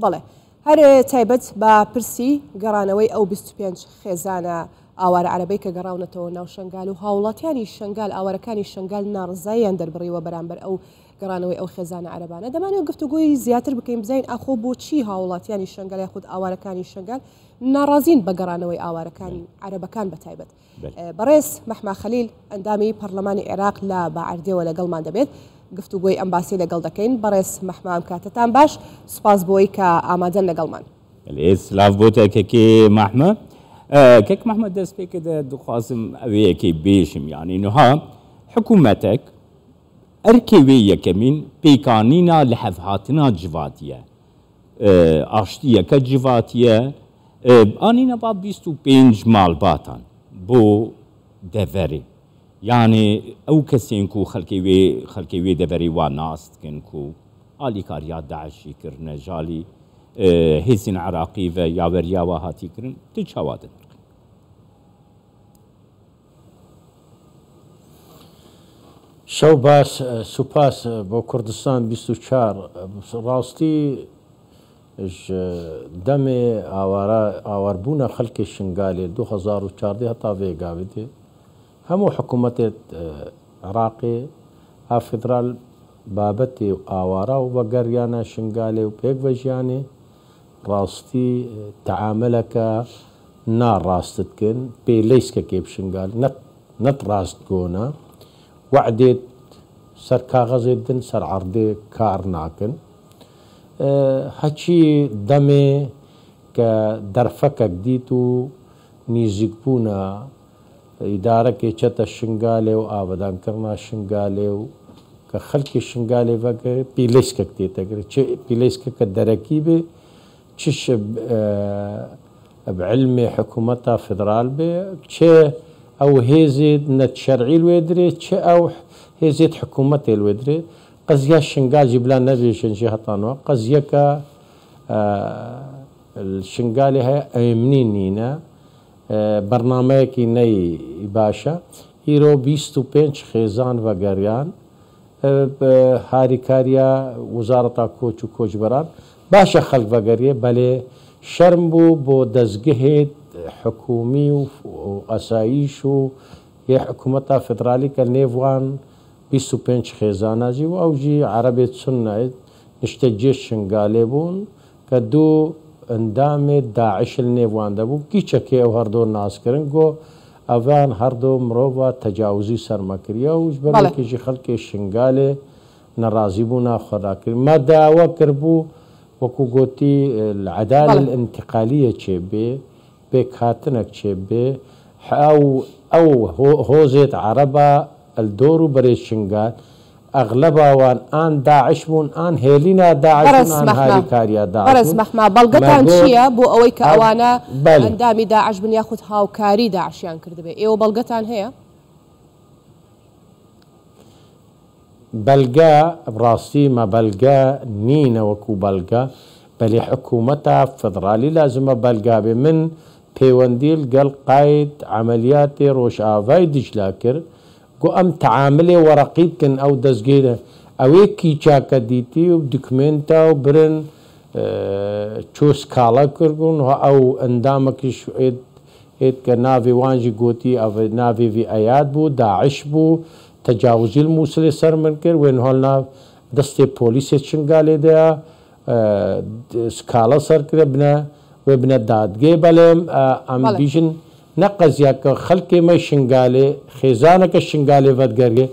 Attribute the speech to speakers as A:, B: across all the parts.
A: بەڵێ هەر تایبەت بە پرسی گەڕانەوەی ئەو 25 خێزانە ئاوارە عەرەبەی کە گەڕاونەتەوە ناو شنگال و هاوڵاتیانی شنگال ئاوارەکانی شنگال ناڕزاییان دەربڕیوە بەرامبەر ئەو گەڕانەوەی ئەو خێزانە عەرەبانە. دەمانێت گفتوگۆی زیاتر بکەین بزین ئاخۆ بۆچی هاوڵاتیانی شنگال یاخود ئاوارەکانی شنگال ناڕازین بە گەڕانەوەی ئاوارەکانی عەرەبەکان بە تایبەت. بەڕێز مەحما خەلیل ئەندامی پەرلەمانی عێراق لە باعەردیەوە لەگەڵمان دەبێت گفتوگۆی ئەم باسی لەگەڵ دەکەین. بەڕێز مەحما ئەم کاتتان باش، سوپاس بۆی کە ئامادەن لەگەڵمان.
B: سلااف بۆتە کەکی مەحمە کەک مەحمە دەست پێ کردە دخوازم ئەوەیەکی بێشم یعنی نوها حکوومەتێک ئەرکێوێ یەکەمین پێکانینا لە هەفهاتنا جواتیە ئاشتیەکە جواتیە ئانینە با 25 ماڵباتان بۆ دەڤەرێ یعنی ئەو کەسێن و خەڵکی وێ دەڤەری وا ناستکن و ئالیکاریا داعشی کردنە ژالی هێزین عراقی و یاوەریاوە هاتی کردن تو چاوادن
C: شەو باش سوپاس بۆ کوردستان 24 ڕاستی دەمێ ئاواربوونە خەڵکی شنگالێ 2014 هەتا vێگاوێتێ هەموو حکوومەتێت عراقی ها فدرال بابەتی ئاوارە و بەگەریانە شنگالێ و پێک بەژیانێ ڕاستی تەعاملەکە ناڕاستتکن پێ لەیسکەکێ بشنگال نەت ڕاست گۆنە وعدێت سەر کاغەزێت دن سەر عەردێ کار ناکن هەچی دەمێ کە دەرفەکەک دیت و نیزیکبوونە ئیدارەکێ چەتە شنگالێ و ئابەدانکردنا شنگالێ و کە خەڵکی شنگالێ بەگە پیلەیسکەک تێتەگرێت چ پیلەیسکەکە دەرەکی بێ چش بعلمێ حکوومەتا فدرال بێ چێ ئەو هێزێت نەت شەرعی لێ درێت چ ئەو هێزێت حکوومەتێ لێ درێ قەزیا شنگاجی بلان نەبێشنجی هەتانەوە قەزیەکە شنگالی هەیە ئەمنی نینە بەرنامەیەکی نەی باشە ئیرۆ 25 خێزان وەگەریان هاریکاریە وزارەتا کۆچ و کۆچبەران باشە خەڵک وەگەریە بەلێ شەرم بوو بۆ دەستگەهێت حکومی و ئەساییش و یە حکوومەتا فدرالی کە نێوان 25 خێزاناجی و ئەوژی عەرەبێت سنایت نیشتە جێ شنگالێ بوون کە دوو ئەندامێت داعشل نێوان دەبوو کیچەکێ ئەو هەردوو ناسکردن گۆ ئەڤان هەردوو مرۆڤ تەجاوزی سەرمەکریە و بەڵێکیژی خەڵکی شنگالێ نەڕازی بوو ناخۆراکرد مەداوە کردبوو وەکو گوتی عەدالە ئینتیقالیە چێ بێ پێکهاتنێک چێ بێ ئەو هۆزێت عەرەبە ئەلدۆر و بەرێ شنگال ئەغلەباوان ئان داعش بوون ئان هێلینا داعش ئان هاریکاریا داعش.
A: بەڕێز مەحما بەڵگەتان چییە بۆ ئەوەی کە ئەوانە ئەندامی داعش بن یاخود هاوکاری داعشیان کردبێ ئێوە بەڵگەتان هەیە؟
C: بەلگە ڕاستی مە بەلگە نینە وەکو بەلگە بەلێ حکوومەتا فدرالی لازمە بەلگا بێ من پەیوەندی لەگەڵ قاید عەمەلیاتی ڕۆژئاوای دیجلا کرد گۆ ئەم تەعاملێ وەرەقی بکەن ئەو دەستگێرە ئەوەیە کیچاکە دیتی و دکمێنتە و برن چۆ سکاڵە کردبوون ئەو ئەندامەکیش ئێت کە ناوی وانجی گوتی ئەو ناوی وی ئەیاد بوو داعش بوو تەجاوزی مووسڵێ سەر من کرد وێن هەڵ ناو دەستێ پۆلیسێت شنگالێدەیە سکاڵە سەرکرە بنە وێ بنە دادگێ بەڵێم ئەم بیژن نەقەزیاکە خەڵکی مەی شنگالێ خێزانەکە شنگالێ وەدگەرگێ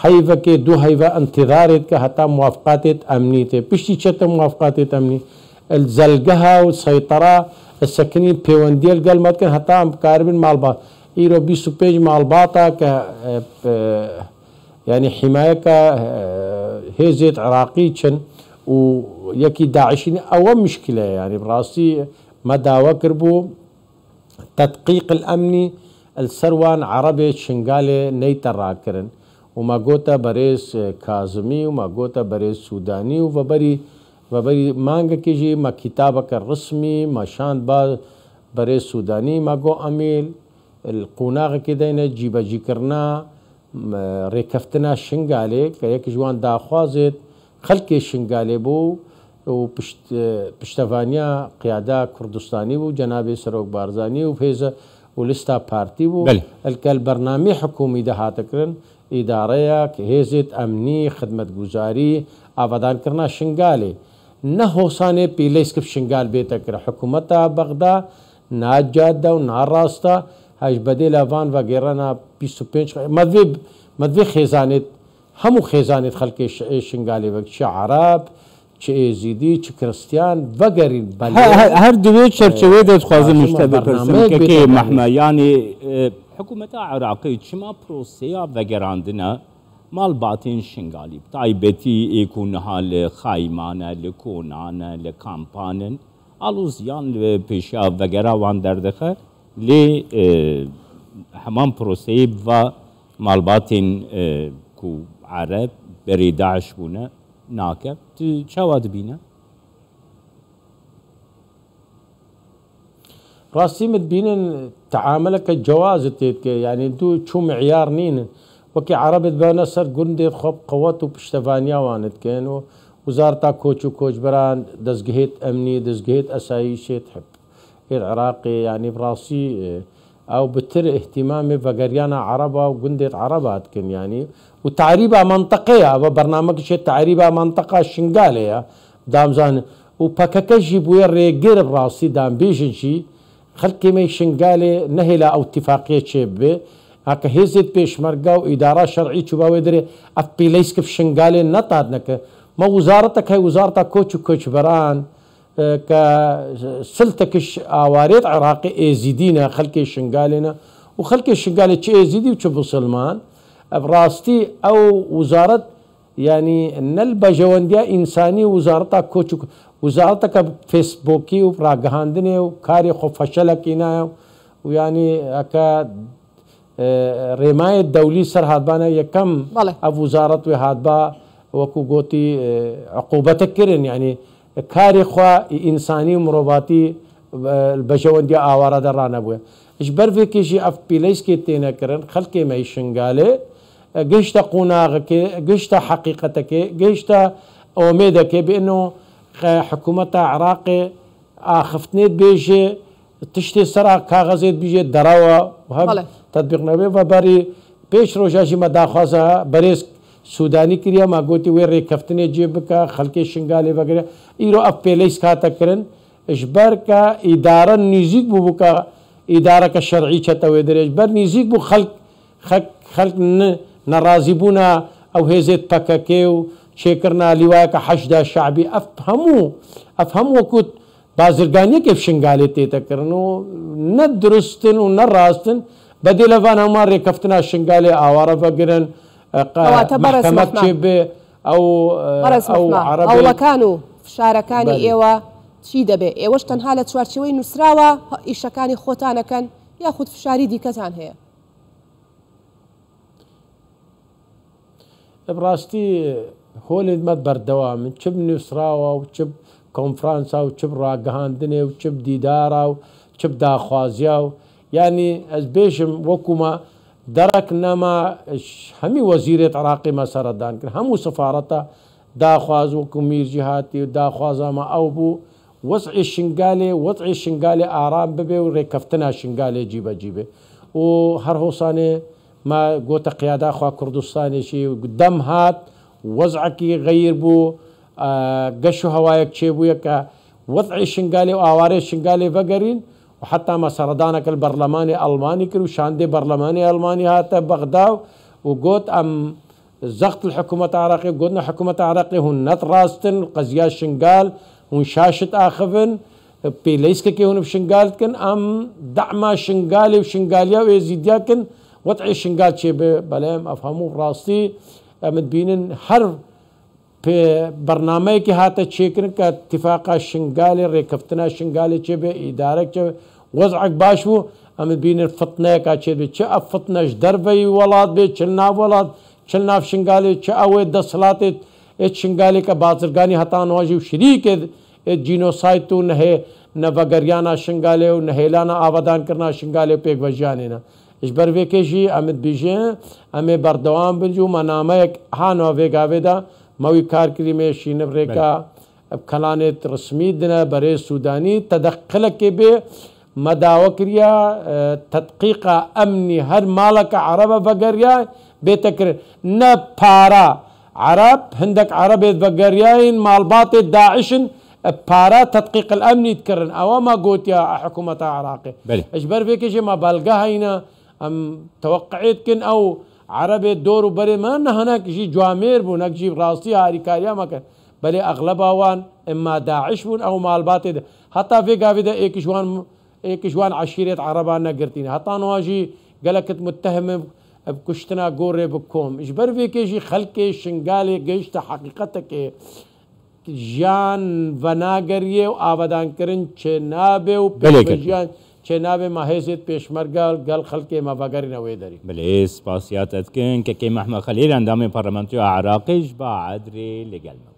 C: هەیڤەکێ دوو هەیڤە ئەنتیظارێت کە هەتا موافقاتێت ئەمنیتێ پشتی چێتە موافقاتێت ئەمنی زەلگەها و سەیطەرا سەکنی پەیوەندیە لەگەڵمەکەن هەتا ئەم بکاربن ماڵبات ئیرۆ 25 ماڵباتە کە ینی حیمایەکە هێزێت عراقی چن و یەکی داعشینی ئەوە مشکلە ینی بڕاستی مەداوە کردبوو تدقیق الأمني السروان عربي شنغالي نيتا راكرن وما قوتا بريس كاظمي وما قوتا بريس سوداني وبري مانگا كيجي ما كتابك الرسمي ما شاند با بريس سوداني ما قو أميل القناغ كدينا جيبا جيكرنا ريكفتنا شنغالي كيك جوان داخوازت خلقي شنغالي بو و پشتوانیا قیاده کردستانی و جناب سروک بارزانی و فیض ولستا پارتی و البرنامه حکومی ده هاتکرن اداره که هیزت امنی خدمت گزاری آبادان کرنا شنگاله نه حسانه پیلیس کف شنگال بیتا کر حکومت بغدا ناجاده و ناراسته هاش بدل اوان و غیرنا 25 مدوی خیزانت همو خیزانت خلق شنگاله وقت چه عرب چه ایزیدی چه کریستیان وگرین
B: هر دوی چرچوه داد خوازم مشتبه پرسم که محمد یعنی حکومت عراقی چما پروسیا وگراندنا مال باتین شنگالی تایبتی ایکونها لخایمانه لکونانه لکامپانن آلوزیان پیشا وگرا وان دردخه لی همان پروسی و مال باتین کو عرب بری داعش بونه ناكب شواد بينا
C: راسي مدبين تعاملك الجواز يعني دو شو معيار نين وكي عربت بنصر قندي خب قوات بشتفانيا وانت كانوا وزارة كوتش وكوتش بران دزقهيت امني دزقهيت اسايشي تحب العراقي يعني براسي او بتر اهتمامي فقريانا عربة وقنديت عربات كن يعني وتعريبها منطقية برنامج شيء تعريبها منطقة شنقالية دامزان وباكاكجي بوير ريجير براسي دام بيجن شي خلقي مي شنقالي نهلا او اتفاقية شيء هكا هيزت بيش مرقا وإدارة شرعية شبا ويدري أبيليس كيف شنقالي نطادنك ما وزارتك هي وزارة كوتش وكوتش بران كسلتكش آواريت عراقي ايزيدينا خلقي شنقالينا وخلقي شنقالي تش ايزيدي وتش بسلمان براستي او وزارة يعني نلبا جوانديا انساني وزارتا كوتش وزارتك فيسبوكي وبراغهاندني وكاري خو فشلكينا ويعني هكا رماية دولي سر هادبانا يكم اب وزارة وهادبا وكو قوتي عقوبتك كرن يعني كاري خوا انساني ومروباتي البشوندي آوارا درانا بويا اجبر في كيشي اف بيليس كي تينا كرن خلقي ما يشنقالي قشتا قناغك قشتا حقيقتك قشتا اوميدك بانه حكومة عراقي اخفتنيت بيجي تشتي سرع كاغزيت بيجي دراوة وهم تطبيق نبي وبري بيش روجاجي ما داخوازها بريس سوداني كريا ما قوتي ويري كفتني جيبك خلقي شنقالي وغيره ايرو اف بيليس كاتا كرن اجبر كا ادارة نيزيك بو بكا ادارة كشرعي چتا ويدر اجبر نيزيك بو خلق نرازبونا او هيزيت بكاكيو شكرنا لواك حشد شعبي افهموا كوت بازرگانية كيف شنقالي تيتا كرنو ندرستن ونراستن بدل فانا ماري كفتنا شنقالي اوارا فقرن محكمة شبه او
A: عربي او كانوا فشاركاني ايوا چی دەبێ ئێوەش تەنها لە چوارچەوەی نووسراوە ئیشەکانی خۆتانەکەن یاخود فشاری دیکەتان هەیە
C: بڕاستی هۆڵێت مەد بەردەوام من چ نووسراوە و چ کۆنفرانسا و چ ڕاگەهاندنێ و چ دیدارا و چ داخوازیا و یعنی ئەس بێژم وەکومە دەرەک نەما هەمی وەزیرێت عراقی مەسەرەدان کرد هەموو سفارەتە داخواز وەکو میرجی هاتی و داخوازامە ئەو بوو وضع شنقالي آرام ببي وريكفتنا شنقالي جيبه وهر هوساني ما قوت قيادة خوا كردستاني شي قدام هات وضعك يغير بو قشو هوايك شيبو يكا وضع شنقالي وآواري شنقالي فقرين وحتى ما سردانك البرلماني ألماني كرو شاندي برلماني ألماني هاتا بغداو وقوت زغط الحكومة العراقية قلنا حكومة العراقية هون نتراستن قزيا شنقال هون شاشة آخفن بيليسكا كي هون بشنقال كن أم دعما شنقالي وشنقاليا ويزيديا كن وضعي شنقال شي بلام أفهمو براستي مدبينن هر برنامج كي هاتا تشيكن كاتفاقا شنقالي ريكفتنا شنقالي شي إدارك شي وضعك باشو مدبينن فتنة كاتشي شي أفتناش دربي ولاد بي چلنا ولاد چلناف شنقالي چه اوه دسلاتت ات شنقالي کا بازرگانی حتان واجی و شریک ات جینوسایتو نهے نوگریانا شنقالي و نهیلانا آبادان کرنا شنقالي پیک وجیانی نا اجبر ویکشی امد بیجیں امی بردوام بلجو منامه هانو ویگاوه دا موی کار کری میں شینب ریکا بكلانة رسمي دنا بري السوداني تدخلك به مداوكريا تدقيق أمني هر مالك عربة بقريا بيتكر نبارا عرب هندك عرب بقرياين مالبات داعشن بارا تدقيق الأمني يتكرن أو ما قلت يا حكومة عراقي اجبر فيك شيء ما بلقاها هنا توقعت كن أو عربي دور بري ما هناك شيء جوامير بون هناك شيء راسي هاري كاريا ما كان بل أغلبها وان إما داعش بون أو مالبات حتى في قافدة إيكشوان عشيرة عربانا قرتين حتى نواجي قالك متهم بكشتنا قوري بكوم اجبر فيك شيء خلقي شنقالي قيشت حقيقتك جان وناگریه و آبادان کرن چنابه و پیشمرگیان چنابه ما حیثیت پیشمرگال گل خلقی ما وگری نوی داری
B: بله سپاسیات اتکن که محمد خلیل اندام پارلمانتو عراقی جبا عدری لگل